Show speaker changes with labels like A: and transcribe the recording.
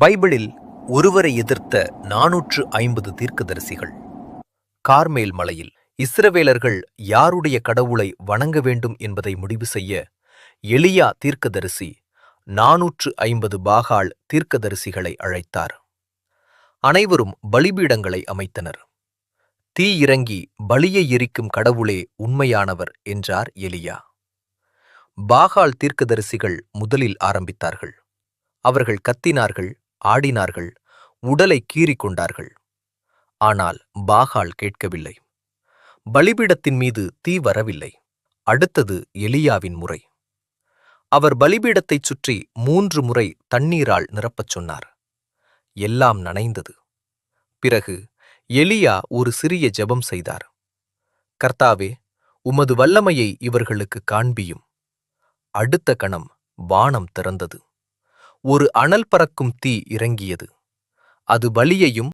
A: பைபிளில் ஒருவரை எதிர்த்த 450 தீர்க்கதரிசிகள். கார்மேல் மலையில் இஸ்ரவேலர்கள் யாருடைய கடவுளை வணங்க வேண்டும் என்பதை முடிவு செய்ய எலியா தீர்க்கதரிசி 450 பாகால் தீர்க்கதரிசிகளை அழைத்தார். அனைவரும் பலிபீடங்களை அமைத்தனர். தீ இறங்கி பலியை எரிக்கும் கடவுளே உண்மையானவர் என்றார் எலியா. பாகால் தீர்க்கதரிசிகள் முதலில் ஆரம்பித்தார்கள். அவர்கள் கத்தினார்கள், ஆடினார்கள், உடலை கீறிக் கொண்டார்கள். ஆனால் பாகால் கேட்கவில்லை. பலிபீடத்தின் மீது தீ வரவில்லை. அடுத்தது எலியாவின் முறை. அவர் பலிபீடத்தைச் சுற்றி 3 முறை தண்ணீரால் நிரப்பச் சொன்னார். எல்லாம் நனைந்தது. பிறகு எலியா ஒரு சிறிய ஜெபம் செய்தார். கர்த்தாவே, உமது வல்லமையை இவர்களுக்கு காண்பியும். அடுத்த கணம் வானம் திறந்தது. ஒரு அனல் பறக்கும் தீ இறங்கியது. அது பலியையும்